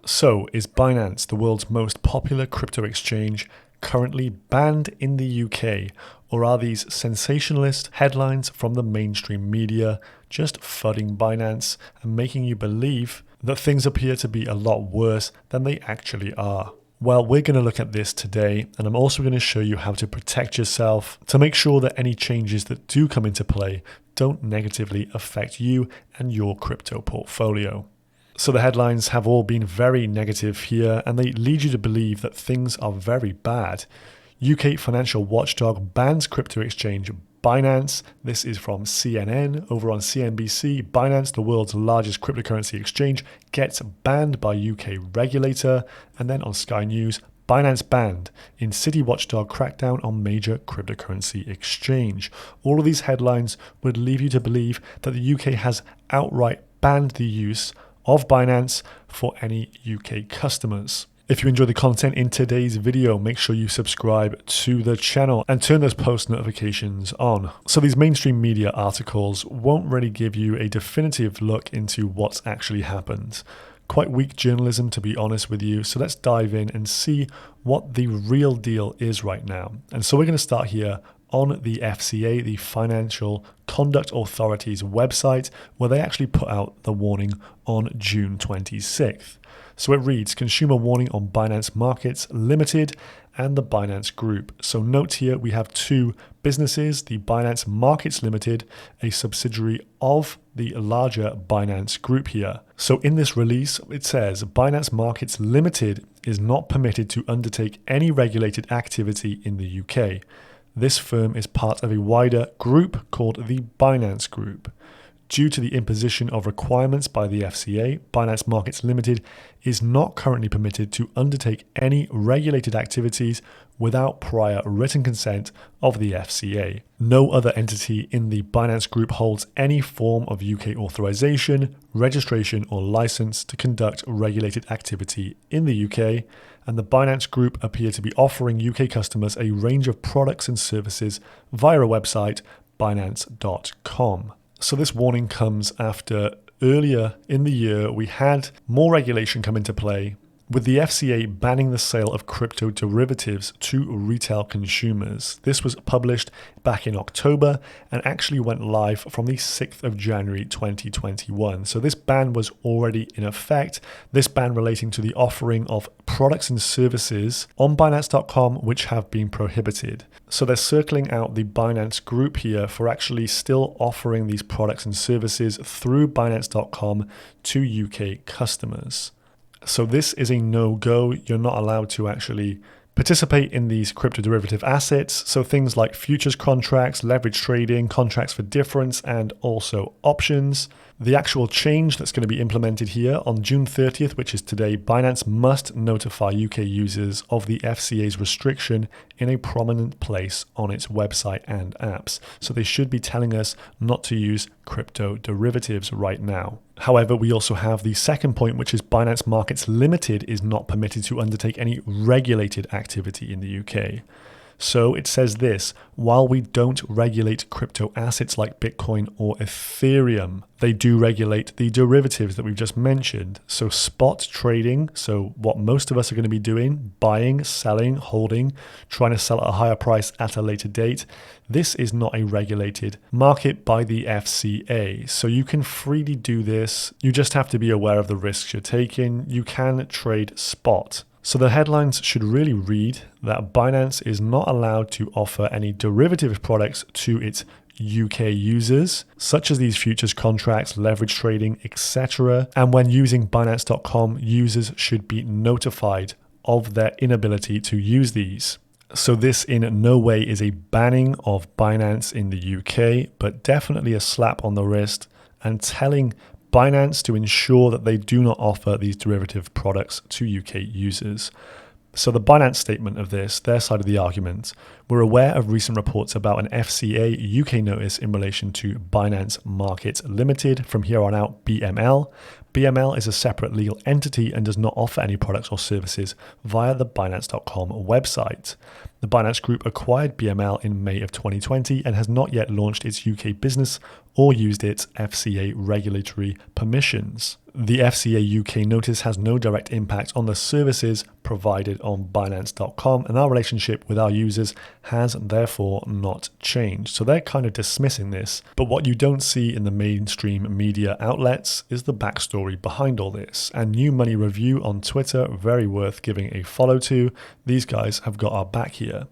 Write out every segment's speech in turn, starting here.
So, is Binance, the world's most popular crypto exchange, currently banned in the UK? Or are these sensationalist headlines from the mainstream media just fudding Binance and making you believe that things appear to be a lot worse than they actually are? Well, we're going to look at this today, and I'm also going to show you how to protect yourself to make sure that any changes that do come into play don't negatively affect you and your crypto portfolio. So the headlines have all been very negative here, and they lead you to believe that things are very bad. UK financial watchdog bans crypto exchange Binance. This is from CNN. Over on CNBC, Binance, the world's largest cryptocurrency exchange, gets banned by UK regulator. And then on Sky News, Binance banned in city watchdog crackdown on major cryptocurrency exchange. All of these headlines would lead you to believe that the UK has outright banned the use of Binance for any UK customers. If you enjoy the content in today's video, make sure you subscribe to the channel and turn those post notifications on. So these mainstream media articles won't really give you a definitive look into what's actually happened. Quite weak journalism, to be honest with you. So let's dive in and see what the real deal is right now. And so we're going to start here on the FCA, the Financial Conduct Authority's website, where they actually put out the warning on June 26th. So it reads, consumer warning on Binance Markets Limited and the Binance Group. So note here we have two businesses, the Binance Markets Limited, a subsidiary of the larger Binance Group here. So in this release, it says Binance Markets Limited is not permitted to undertake any regulated activity in the UK. This firm is part of a wider group called the Binance Group. Due to the imposition of requirements by the FCA, Binance Markets Limited is not currently permitted to undertake any regulated activities without prior written consent of the FCA. No other entity in the Binance Group holds any form of UK authorization, registration, or license to conduct regulated activity in the UK, and the Binance Group appear to be offering UK customers a range of products and services via a website, Binance.com. So this warning comes after earlier in the year we had more regulation come into play, with the FCA banning the sale of crypto derivatives to retail consumers. This was published back in October and actually went live from the 6th of January 2021. So this ban was already in effect. This ban relating to the offering of products and services on Binance.com which have been prohibited. So they're circling out the Binance Group here for actually still offering these products and services through Binance.com to UK customers. So this is a no-go. You're not allowed to actually participate in these crypto derivative assets. So things like futures contracts, leverage trading, contracts for difference, and also options. The actual change that's going to be implemented here on June 30th, which is today, Binance must notify UK users of the FCA's restriction in a prominent place on its website and apps. So they should be telling us not to use crypto derivatives right now. However, we also have the second point, which is Binance Markets Limited is not permitted to undertake any regulated activity in the UK. So it says this, while we don't regulate crypto assets like Bitcoin or Ethereum, they do regulate the derivatives that we've just mentioned. So spot trading, so what most of us are going to be doing, buying, selling, holding, trying to sell at a higher price at a later date. This is not a regulated market by the FCA. So you can freely do this. You just have to be aware of the risks you're taking. You can trade spot. So the headlines should really read that Binance is not allowed to offer any derivative products to its UK users, such as these futures contracts, leverage trading, etc. And when using Binance.com, users should be notified of their inability to use these. So this in no way is a banning of Binance in the UK, but definitely a slap on the wrist and telling Binance to ensure that they do not offer these derivative products to UK users. So the Binance statement of this, their side of the argument, we're aware of recent reports about an FCA UK notice in relation to Binance Markets Limited, from here on out BML. BML is a separate legal entity and does not offer any products or services via the Binance.com website. The Binance Group acquired BML in May of 2020 and has not yet launched its UK business or used its FCA regulatory permissions. The FCA UK notice has no direct impact on the services provided on Binance.com, and our relationship with our users has therefore not changed. So they're kind of dismissing this. But what you don't see in the mainstream media outlets is the backstory behind all this. And New Money Review on Twitter, very worth giving a follow to. These guys have got our back here.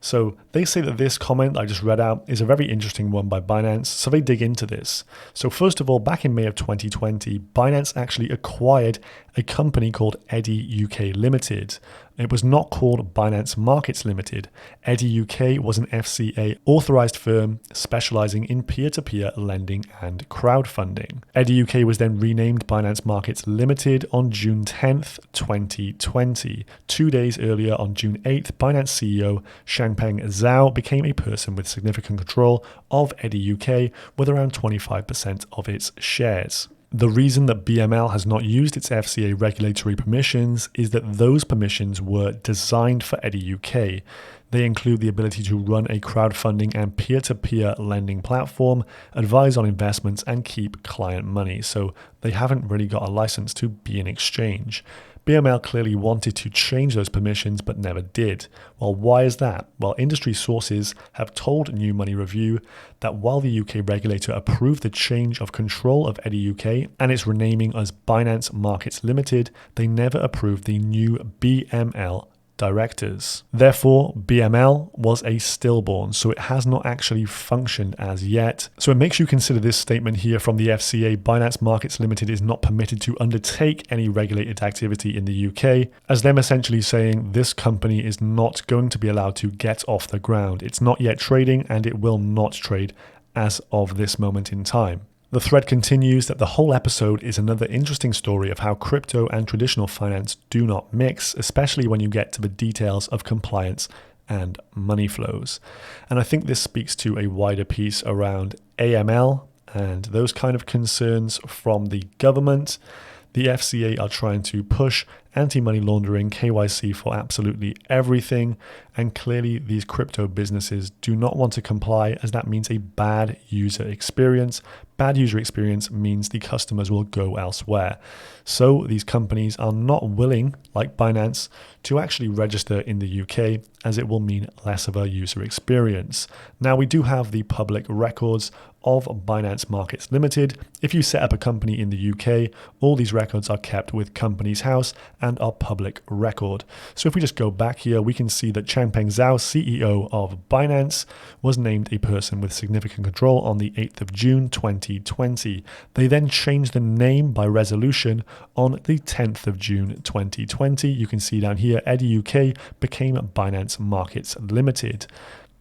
So they say that this comment I just read out is a very interesting one by Binance, so they dig into this. So first of all, back in May of 2020, Binance actually acquired a company called EddieUK Limited. It was not called Binance Markets Limited. EddieUK was an FCA authorized firm specializing in peer-to-peer lending and crowdfunding. EddieUK was then renamed Binance Markets Limited on June 10th, 2020. 2 days earlier, on June 8th, Binance CEO Changpeng Zhao became a person with significant control of EddieUK with around 25% of its shares. The reason that BML has not used its FCA regulatory permissions is that those permissions were designed for EddieUK. They include the ability to run a crowdfunding and peer-to-peer lending platform, advise on investments, and keep client money. So they haven't really got a license to be an exchange. BML clearly wanted to change those permissions but never did. Well, why is that? Well, industry sources have told New Money Review that while the UK regulator approved the change of control of EddieUK and its renaming as Binance Markets Limited, they never approved the new BML directors. Therefore, BML was a stillborn, so it has not actually functioned as yet. So it makes you consider this statement here from the FCA: Binance Markets Limited is not permitted to undertake any regulated activity in the UK, as them essentially saying this company is not going to be allowed to get off the ground. It's not yet trading, and it will not trade as of this moment in time. The thread continues that the whole episode is another interesting story of how crypto and traditional finance do not mix, especially when you get to the details of compliance and money flows. And I think this speaks to a wider piece around AML and those kind of concerns from the government. The FCA are trying to push anti-money laundering, KYC for absolutely everything, and clearly these crypto businesses do not want to comply, as that means a bad user experience. Bad user experience means the customers will go elsewhere. So these companies are not willing, like Binance, to actually register in the UK, as it will mean less of a user experience. Now, we do have the public records of Binance Markets Limited. If you set up a company in the UK, all these records are kept with Companies House and are public record. So if we just go back here, we can see that Changpeng Zhao, CEO of Binance, was named a person with significant control on the 8th of June 2020. They then changed the name by resolution on the 10th of June 2020. You can see down here, EddieUK became Binance Markets Limited.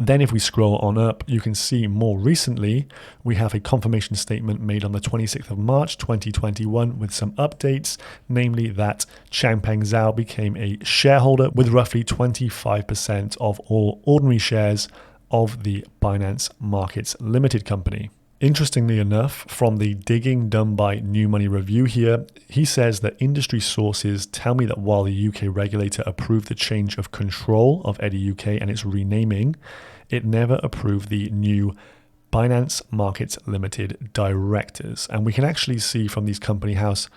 Then if we scroll on up, you can see more recently, we have a confirmation statement made on the 26th of March 2021 with some updates, namely that Changpeng Zhao became a shareholder with roughly 25% of all ordinary shares of the Binance Markets Limited company. Interestingly enough, from the digging done by New Money Review here, he says that industry sources tell me that while the UK regulator approved the change of control of EddieUK and its renaming, it never approved the new Binance Markets Limited directors. And we can actually see from these company house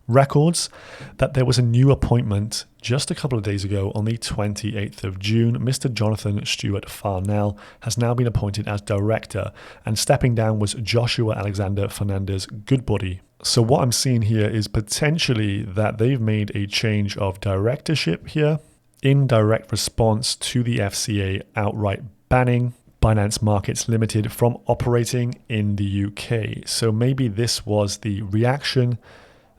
records that there was a new appointment just a couple of days ago on the 28th of June. Mr. Jonathan Stewart Farnell has now been appointed as director, and stepping down was Joshua Alexander Fernandez Goodbody. So what I'm seeing here is potentially that they've made a change of directorship here in direct response to the FCA outright banning Binance Markets Limited from operating in the UK. So maybe this was the reaction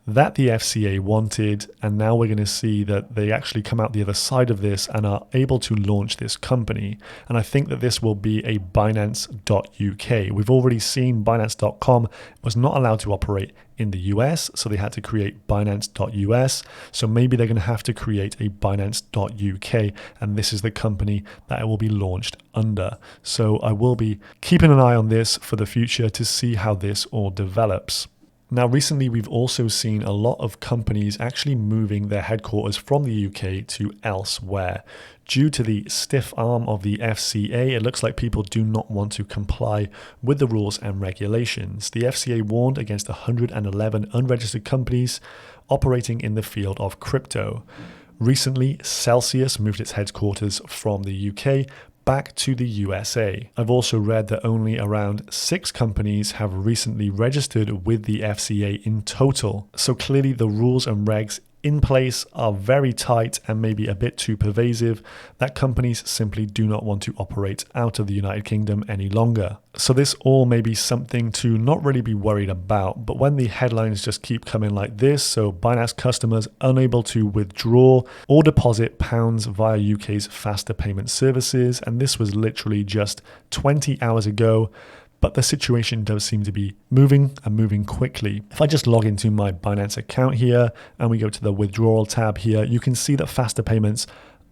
that the FCA wanted, and now we're going to see that they actually come out the other side of this and are able to launch this company. And I think that this will be a Binance.UK. We've already seen Binance.com was not allowed to operate in the US, so they had to create Binance.US. So maybe they're going to have to create a Binance.UK, and this is the company that it will be launched under. So I will be keeping an eye on this for the future to see how this all develops. Now, recently, we've also seen a lot of companies actually moving their headquarters from the UK to elsewhere. Due to the stiff arm of the FCA, it looks like people do not want to comply with the rules and regulations. The FCA warned against 111 unregistered companies operating in the field of crypto. Recently, Celsius moved its headquarters from the UK back to the USA. I've also read that only around 6 companies have recently registered with the FCA in total. So clearly the rules and regs in place are very tight and maybe a bit too pervasive that companies simply do not want to operate out of the United Kingdom any longer. So this all may be something to not really be worried about, but when the headlines just keep coming like this, so Binance customers unable to withdraw or deposit pounds via UK's faster payment services, and this was literally just 20 hours ago, but the situation does seem to be moving and moving quickly. If I just log into my Binance account here and we go to the withdrawal tab here, you can see that faster payments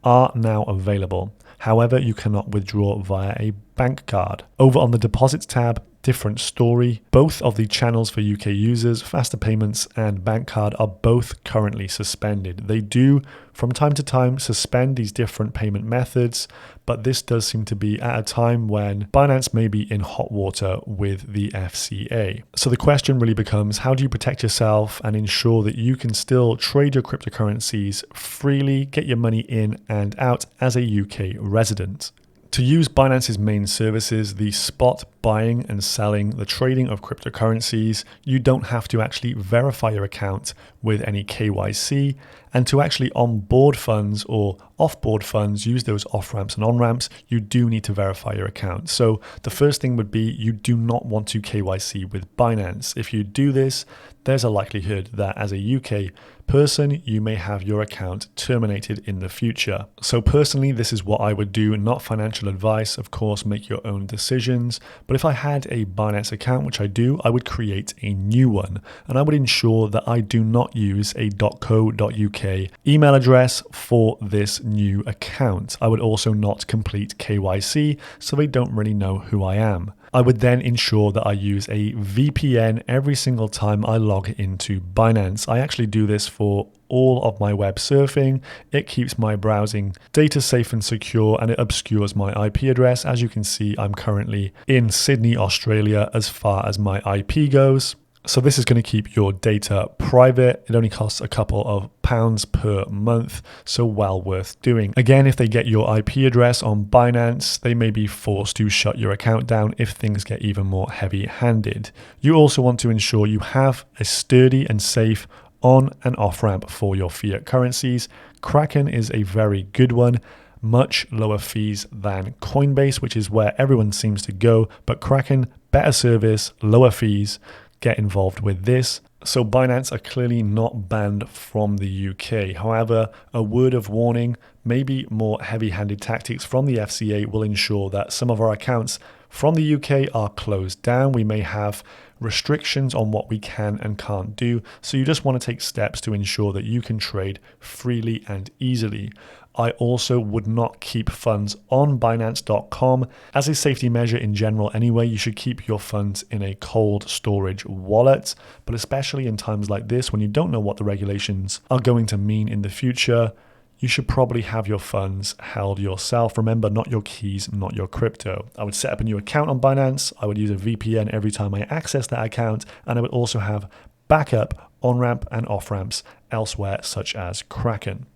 are now available. However, you cannot withdraw via a bank card. Over on the deposits tab, different story. Both of the channels for UK users, faster payments and bank card, are both currently suspended. They do from time to time suspend these different payment methods, but this does seem to be at a time when Binance may be in hot water with the FCA. So the question really becomes, how do you protect yourself and ensure that you can still trade your cryptocurrencies freely, get your money in and out as a UK resident? To use Binance's main services, the spot buying and selling, the trading of cryptocurrencies, you don't have to actually verify your account with any KYC. And to actually onboard funds or offboard funds, use those off-ramps and on-ramps, you do need to verify your account. So the first thing would be you do not want to KYC with Binance. If you do this, there's a likelihood that as a UK person, you may have your account terminated in the future. So personally, this is what I would do, not financial advice. Of course, make your own decisions. But if I had a Binance account, which I do, I would create a new one. And I would ensure that I do not use a .co.uk email address for this new account. I would also not complete KYC, so they don't really know who I am. I would then ensure that I use a VPN every single time I log into Binance. I actually do this for all of my web surfing. It keeps my browsing data safe and secure, and it obscures my IP address. As you can see, I'm currently in Sydney, Australia, as far as my IP goes. So this is going to keep your data private. It only costs a couple of pounds per month, so well worth doing. Again, if they get your IP address on Binance, they may be forced to shut your account down if things get even more heavy-handed. You also want to ensure you have a sturdy and safe on and off ramp for your fiat currencies. Kraken is a very good one. Much lower fees than Coinbase, which is where everyone seems to go, but Kraken, better service, lower fees. Get involved with this. So Binance are clearly not banned from the UK. However, a word of warning, maybe more heavy-handed tactics from the FCA will ensure that some of our accounts from the UK are closed down. We may have restrictions on what we can and can't do. So you just want to take steps to ensure that you can trade freely and easily. I also would not keep funds on Binance.com. As a safety measure in general anyway, you should keep your funds in a cold storage wallet. But especially in times like this, when you don't know what the regulations are going to mean in the future, you should probably have your funds held yourself. Remember, not your keys, not your crypto. I would set up a new account on Binance. I would use a VPN every time I access that account. And I would also have backup on-ramp and off-ramps elsewhere, such as Kraken.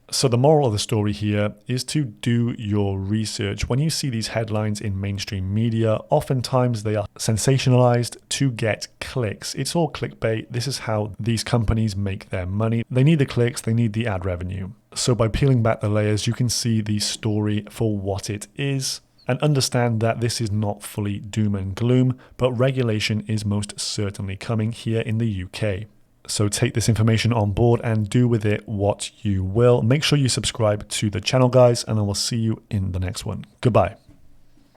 So the moral of the story here is to do your research. When you see these headlines in mainstream media, oftentimes they are sensationalized to get clicks. It's all clickbait. This is how these companies make their money. They need the clicks, they need the ad revenue. So by peeling back the layers, you can see the story for what it is and understand that this is not fully doom and gloom, but regulation is most certainly coming here in the UK. So take this information on board and do with it what you will. Make sure you subscribe to the channel, guys, and I will see you in the next one. Goodbye.